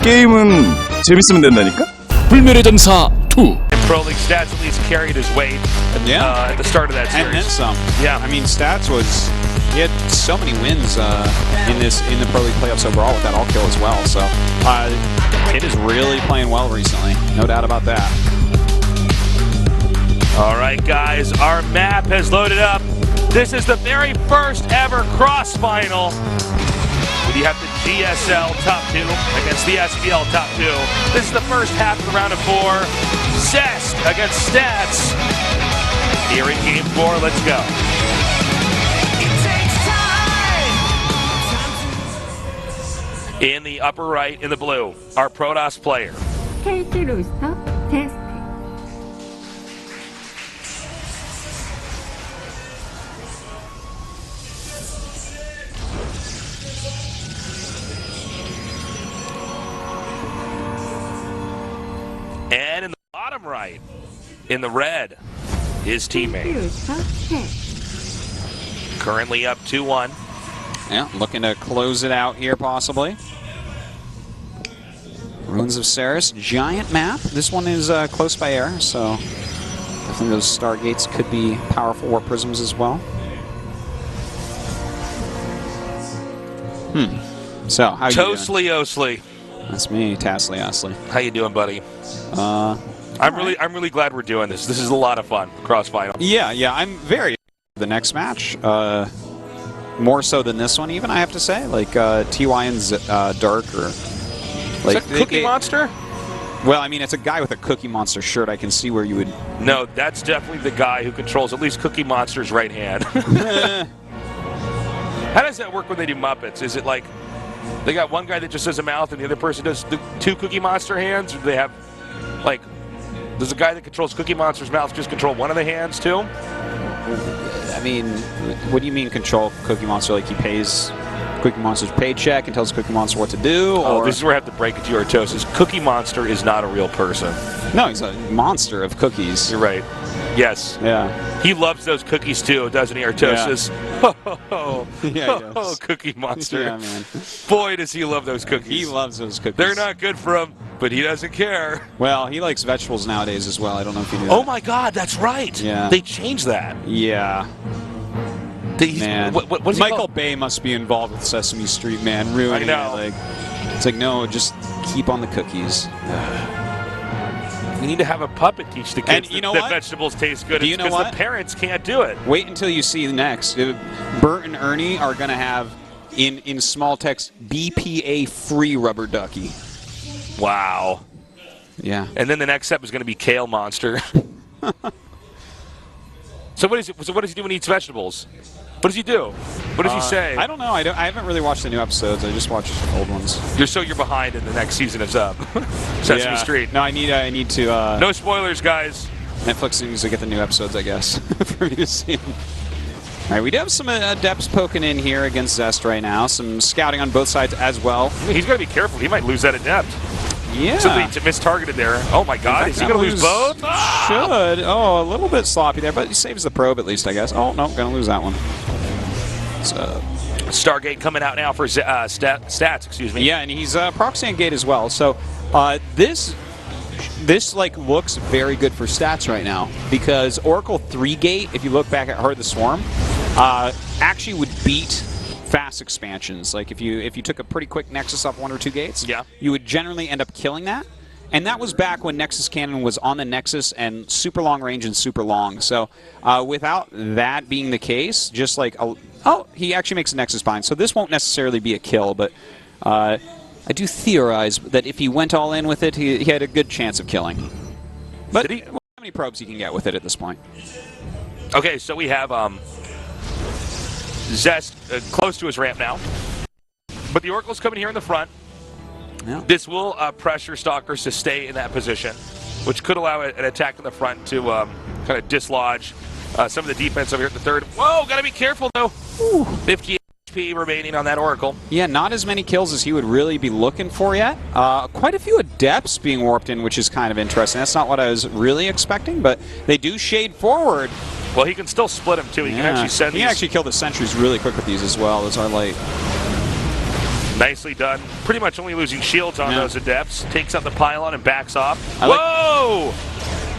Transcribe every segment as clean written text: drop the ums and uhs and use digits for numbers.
게임은 재밌으면 된다니까? 불멸의 전사 2. Pro League Stats at least carried his weight at the start of that series. And then some. Yeah. I mean, Stats was, he had so many wins in the Pro League playoffs overall with that all kill as well. So it is really playing well recently. No doubt about that. All right, guys, our map has loaded up. This is the very first ever CrossFinal. You have the GSL top 2 against the SPL top 2. This is the first half of the round of 4. Zest against Stats. Here in game 4, let's go. In the upper right, in the blue, our Protoss player. Ro.4 Zest. And in the bottom right, in the red, his teammate. Currently up 2-1. Yeah, looking to close it out here possibly. Ruins of Ceres, giant map. This one is close by air, so I think those stargates could be powerful war prisms as well. So, how you doing? Tosli Osli. That's me, Tasli Osley. How you doing, buddy? I'm really glad we're doing this. This is a lot of fun. CrossFinal. Yeah, I'm very the next match. More so than this one, even I have to say. Like TY and Dark or like is that Cookie Monster? Well, I mean, it's a guy with a Cookie Monster shirt. I can see where you would. No, that's definitely the guy who controls at least Cookie Monster's right hand. How does that work when they do Muppets? Is it like they got one guy that just does a mouth and the other person does the 2 Cookie Monster hands? Or do they have, like, does the guy that controls Cookie Monster's mouth just control one of the hands too? I mean, what do you mean control Cookie Monster? Like he pays Cookie Monster's paycheck and tells Cookie Monster what to do? Oh, or? this is where I have to break it to your toast. Cookie Monster is not a real person. No, he's a monster of cookies. You're right. Yes. Yeah. He loves those cookies too, doesn't he, Artosis? Yeah. Oh, Cookie Monster. Yeah, man. Boy, does he love those cookies. He loves those cookies. They're not good for him, but he doesn't care. Well, he likes vegetables nowadays as well. I don't know if you knew that. Oh my God, that's right. Yeah. They changed that. Yeah. Man. What Michael Bay must be involved with Sesame Street, man. Ruining I know. it. Like, it's like, no, just keep on the cookies. We need to have a puppet teach the kids that vegetables taste good. Do you know because what? the parents can't do it. Wait until you see the next. Bert and Ernie are going to have, in small text, BPA-free rubber ducky. Wow. Yeah. And then the next step is going to be Kale Monster. So what does he do when he eats vegetables? What does he do? What does he say? I don't know. I haven't really watched the new episodes. I just watched old ones. You're behind, and the next season is up. Sesame Street. No, I need to. No spoilers, guys. Netflix needs to get the new episodes, I guess, for me to see them. All right, we do have some adepts poking in here against Zest right now. Some scouting on both sides as well. He's got to be careful. He might lose that adept. Yeah. Somebody mistargeted there. Oh my God, is he going to lose both? Should. Oh, a little bit sloppy there, but he saves the probe at least, I guess. Oh, no, going to lose that one. So, Stargate coming out now for stats, excuse me. Yeah, and he's proxying Gate as well. So this like looks very good for Stats right now because Oracle 3 Gate, if you look back at Heart of the Swarm, actually would beat fast expansions. Like if you took a pretty quick Nexus off 1 or 2 gates, you would generally end up killing that. And that was back when Nexus Cannon was on the Nexus and super long range and super long. So without that being the case, just like, he actually makes a Nexus bind. So this won't necessarily be a kill, but I do theorize that if he went all in with it, he had a good chance of killing. But how many probes he can get with it at this point? Okay, so we have Zest close to his ramp now. But the Oracle's coming here in the front. Yeah. This will pressure Stalkers to stay in that position, which could allow an attack in the front to kind of dislodge some of the defense over here at the third. Whoa, gotta be careful though. Ooh. 50 HP remaining on that Oracle. Yeah, not as many kills as he would really be looking for yet. Quite a few Adepts being warped in, which is kind of interesting. That's not what I was really expecting, but they do shade forward. Well, he can still split them too. He can actually send He can actually kill the sentries really quick with these as well. Those are light. Nicely done. Pretty much only losing shields on those adepts. Takes out the pylon and backs off. I like- Whoa!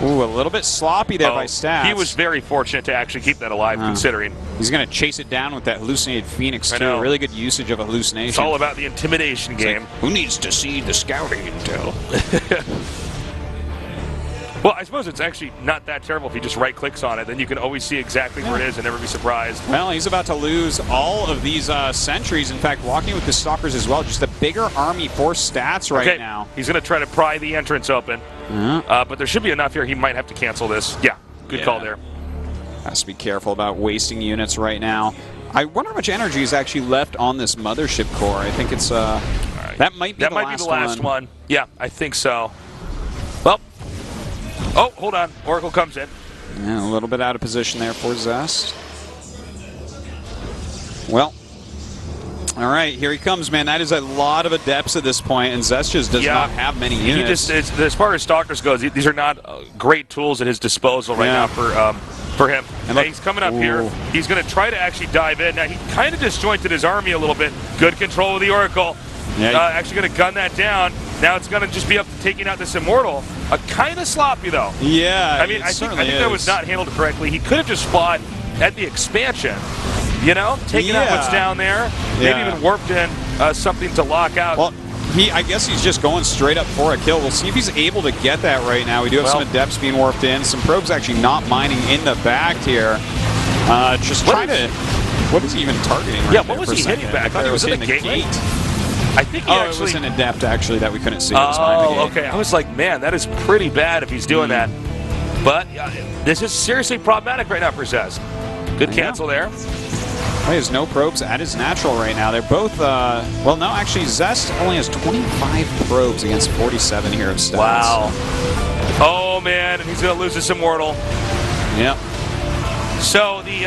Ooh, a little bit sloppy there by Stats. He was very fortunate to actually keep that alive, considering. He's going to chase it down with that hallucinated Phoenix, I too. know. Really good usage of a hallucination. It's all about the intimidation game. Like, who needs to see the scouting intel? Well, I suppose it's actually not that terrible if he just right-clicks on it. Then you can always see exactly where it is and never be surprised. Well, he's about to lose all of these sentries. In fact, walking with the Stalkers as well. Just a bigger army for Stats right now. He's going to try to pry the entrance open. But there should be enough here. He might have to cancel this. Yeah, good call there. Has to be careful about wasting units right now. I wonder how much energy is actually left on this mothership core. I think it's that might be the last one. Yeah, I think so. Well, oh, hold on. Oracle comes in. Yeah, a little bit out of position there for Zest. Well, all right, here he comes, man. That is a lot of adepts at this point, and Zest just does not have many units. As far as Stalkers goes, these are not great tools at his disposal right now for him. And he's coming up here. He's going to try to actually dive in. Now, he kind of disjointed his army a little bit. Good control of the Oracle. Yeah, actually going to gun that down. Now it's going to just be up to taking out this Immortal. Kind of sloppy, though. Yeah, I mean, I think that was not handled correctly. He could have just fought at the expansion, you know, taking out what's down there. Maybe even warped in something to lock out. Well, I guess he's just going straight up for a kill. We'll see if he's able to get that right now. We do have some adepts being warped in. Some probes actually not mining in the back here. Just trying to... What is he even targeting right what was he hitting back? I thought he was hitting the gate. I think he it was an adept, actually, that we couldn't see. Okay. I was like, man, that is pretty bad if he's doing that. But this is seriously problematic right now for Zest. Good cancel there. He has no probes at his natural right now. They're both, well, no, actually, Zest only has 25 probes against 47 here of Stats. Wow. Oh, man, and he's going to lose this Immortal. Yep. So the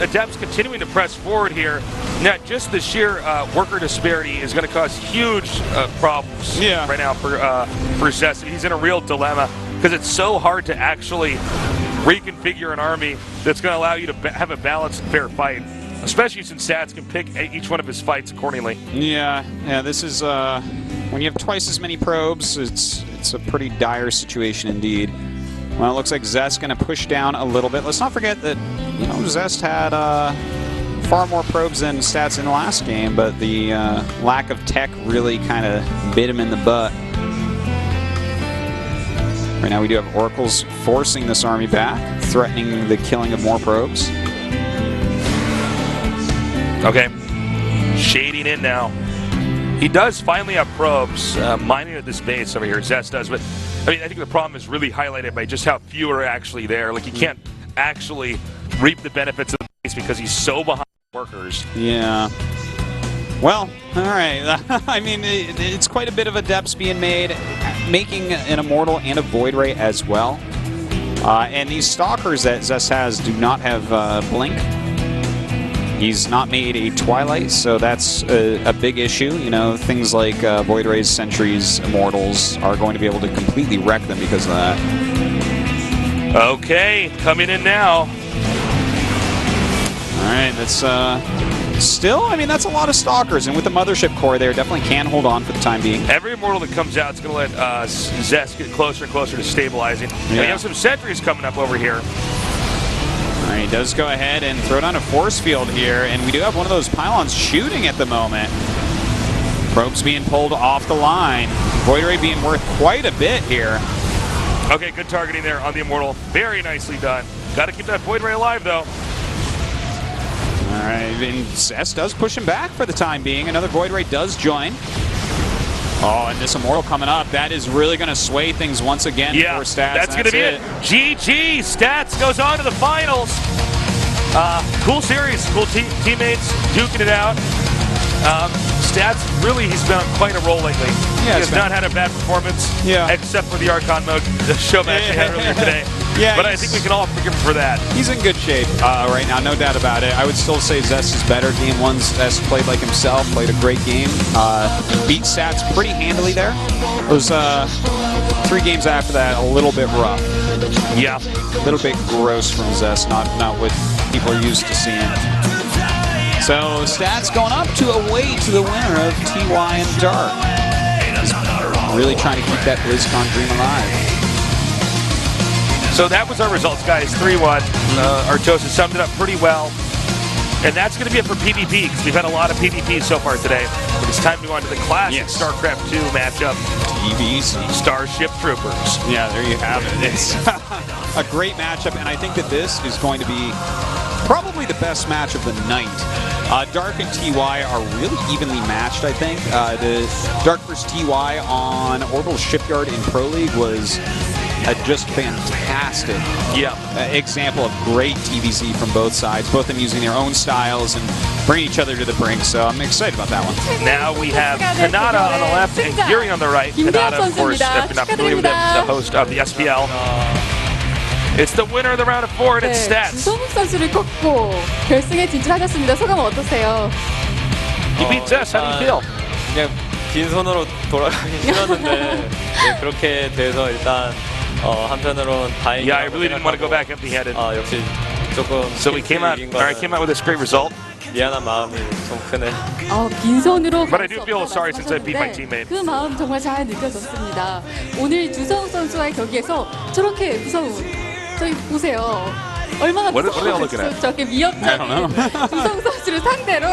Adepts continuing to press forward here. Now, just the sheer worker disparity is going to cause huge problems right now for Zest. He's in a real dilemma because it's so hard to actually reconfigure an army that's going to allow you to have a balanced and fair fight, especially since Stats can pick each one of his fights accordingly. Yeah, this is when you have twice as many probes, it's a pretty dire situation indeed. Well, it looks like Zest's going to push down a little bit. Let's not forget that, you know, Zest had far more probes than Stats in the last game, but the lack of tech really kind of bit him in the butt. Right now we do have Oracles forcing this army back, threatening the killing of more probes. Okay, shading in now. He does finally have probes mining at this base over here, Zest does, but I mean, I think the problem is really highlighted by just how few are actually there. Like, he can't actually reap the benefits of the base because he's so behind workers. Yeah. Well, all right. I mean, it's quite a bit of adepts being made, making an Immortal and a Void Ray as well. And these Stalkers that Zest has do not have Blink. He's not made a Twilight, so that's a big issue. You know, things like Void Rays, Sentries, Immortals are going to be able to completely wreck them because of that. Okay, coming in now. All right, that's still, I mean, that's a lot of Stalkers, and with the Mothership Core there, definitely can hold on for the time being. Every Immortal that comes out is going to let Zest get closer and closer to stabilizing. Yeah. We have some Sentries coming up over here. All right, he does go ahead and throw down a force field here, and we do have one of those pylons shooting at the moment. Probes being pulled off the line. Void Ray being worth quite a bit here. Okay, good targeting there on the Immortal. Very nicely done. Got to keep that Void Ray alive, though. All right, and Zest does push him back for the time being. Another Void Ray does join. Oh, and this Immortal coming up. That is really going to sway things once again for Stats. That's going to be it. GG. Stats goes on to the finals. Cool series. Cool teammates duking it out. Stats, really, he's been on quite a roll lately. Yeah, he has not had a bad performance, except for the Archon mode show match they had earlier today. But I think we can all forgive him for that. He's in good shape right now, no doubt about it. I would still say Zest is better. Game 1, Zest played like himself, played a great game. Beat Stats pretty handily there. Those 3 games after that, a little bit rough. Yeah. A little bit gross from Zest, not what people are used to seeing. So stats going up to away to the winner of TY and Dark. He's really trying to keep that BlizzCon dream alive. So that was our results, guys. 3-1. Artosis summed it up pretty well. And that's going to be it for PvP, because we've had a lot of PvP so far today. But it's time to go on to the classic StarCraft 2 matchup. TVC. Starship Troopers. Yeah, there you have it. It's a great matchup, and I think that this is going to be probably the best match of the night. Dark and TY are really evenly matched, I think. The Dark vs. TY on Orbital Shipyard in Pro League was just fantastic example of great TVZ from both sides, both of them using their own styles and bringing each other to the brink, so I'm excited about that one. Now we have Kanata on the left and Yuri on the right. Kanata, of course, if you're not familiar with him, the host of the SPL. It's the winner of the round of 4, and it's Stats. 주성욱 선수를 꺾고 결승에 진출하셨습니다. 소감은 어떠세요? You beat Zest. How do you feel? 그냥 빈손으로 돌아가기 싫었는데 네, 그렇게 돼서 일단 한편으로는 다행이라고 Yeah, I really didn't want to go back empty-handed. 역시 조금 So we came out with this great result. 미안한 마음이 좀 크네. 빈손으로 But I do feel sorry since I beat my teammate. 그 마음 정말 잘 느껴졌습니다. 오늘 주성욱 선수와의 경기에서 저렇게 무서운 저기 보세요. 얼마나 무서운 저렇게 위협적인 주성욱 선수를 상대로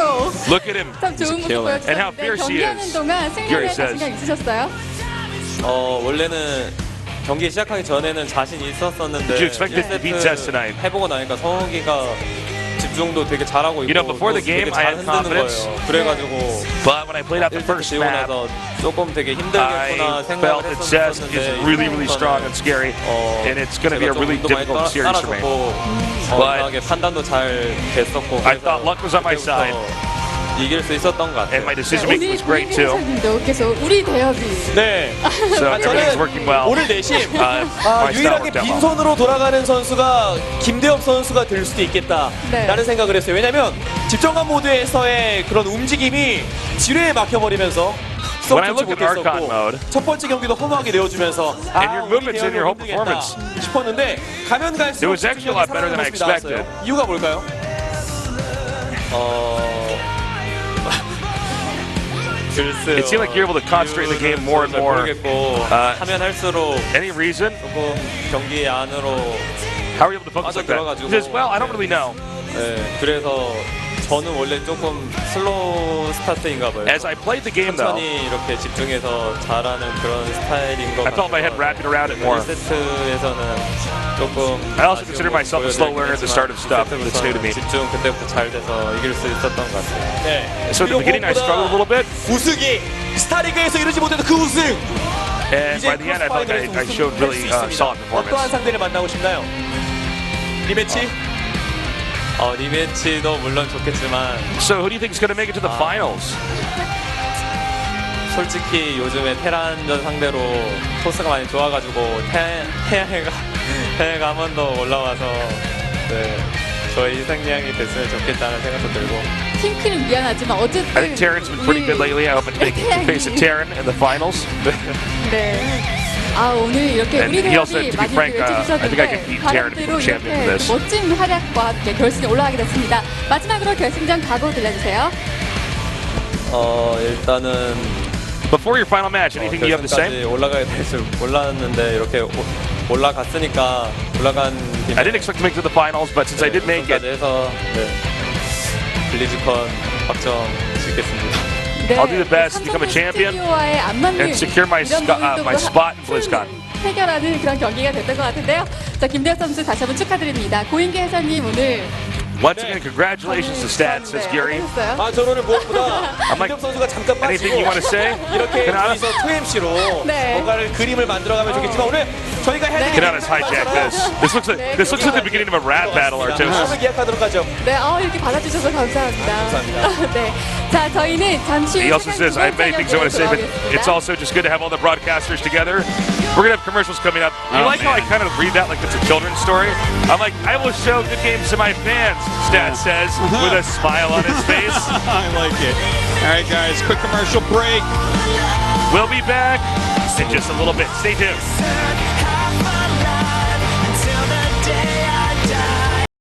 Look at him. 참 좋은 모습 And how 보여주셨는데 fierce he 경기하는 is. 동안 승리에 대한 자신감 있으셨어요? 원래는 경기 시작하기 전에는 자신이 있었었는데 Did you expect to beat Zest tonight? 해보고 나니까 성욱이가 집중도 되게 잘하고 있고 before the game, 되게 I 잘 had 흔드는 confidence. 거예요. 그래가지고 But when I played out the first 되고 map, 나서 조금 되게 힘들겠구나 I 생각을 felt that Zest is 했었는데 really, really strong and scary, and it's going to be a really difficult series for me. but 판단도 잘 됐었고 I thought luck was on my side, 이길 수 있었던 것 같아요. and my decision making was great too. 계속 우리 대협이 네. So everything's working well. 오늘 내심 My style 유일하게 worked out well. 빈손으로 돌아가는 선수가 김대엽 선수가 될 수도 있겠다라는 생각을 했어요. 왜냐면 집정관 모드에서의 그런 움직임이 지뢰에 막혀버리면서 When I look at Archon mode, 첫 번째 경기도 허무하게 내어주면서 and your movements in your whole performance, 싶었는데 가면 갈수록 it was actually a lot better than I expected. 이유가 뭘까요? 글쎄요. It seemed like you're able to concentrate in the game more and more. 모르겠고 하면 할수록 Any reason? 조금 경기 안으로 How are you able to focus like that? 들어가지고. He says, well, I don't really know. 네, 그래서 저는 원래 조금 슬로우 스타트인가 봐요. As I played the game, though, 천천히 이렇게 집중해서 잘하는 그런 스타일인 것 I felt my head wrapping around it more. 1세트에서는 조금 I also consider myself a slow learner at the start of stuff that's new to me. 집중 그때부터 잘 돼서 이길 수 있었던 것 같아요. 네. So at the beginning, I struggled a little bit, 우승이 스타리그에서 이루지 못했던 그 우승. and by the end, I felt like I showed really solid 어떠한 performance. 상대를 만나고 싶나요? 리매치? 리매치도 물론 좋겠지만 So who do you think is going to make it to the finals? 솔직히 요즘에 테란전 상대로 토스가 많이 좋아가지고 태양해가 한 번 더 올라와서 네, 저의 희생양이 됐으면 좋겠다는 생각도 들고 핑크는 미안하지만 어쨌든 I think Terran's been pretty good lately. I hope I can face a Terran in the finals. 네. 오늘 이렇게 And 우리 he also, 대협이 to be 많이 frank, I think I can 외쳐주셨는데 beat Terran 바람대로 from champion for 이렇게 this. 멋진 활약과 함께 결승에 올라가게 됐습니다. 마지막으로 결승전 각오 들려주세요. 일단은 Before your final match, anything you have to say? 결승까지 올라가게 될 줄 몰랐는데 이렇게 올라갔으니까 올라간 김에 I didn't expect to make it to the finals, but since I did make it, 해서 블리즈컨 확정 짓겠습니다. I'll do the best to become a champion and secure my spot in BlizzCon. 해결하는 그런 경기가 됐던 것 같은데요. 자, 김대엽 선수 다시 한번 축하드립니다. 고인기 해설님 오늘 Once again, congratulations to Stats, says Gary. 저 오늘 무엇보다 김대엽 선수가 잠깐 Anything you want to say? 이렇게 Kanata? 둘이서 2MC로 뭔가를 그림을 만들어가면 좋겠지만 오늘 저희가 해야 Kanata's hijacked this. This looks like the beginning of a rap battle, Artosis. 다음을 기약하도록 하죠. 네, 이렇게 받아주셔서 감사합니다. 네, 자, 저희는 잠시 후 He also says, I have many things I want to say, but it's also just good to have all the broadcasters together. We're going to have commercials coming up. You like how I kind of read that like it's a children's story? I'm like, I will show good games to my fans, Stat says, with a smile on his face. I like it. All right, guys, quick commercial break. We'll be back in just a little bit. Stay tuned.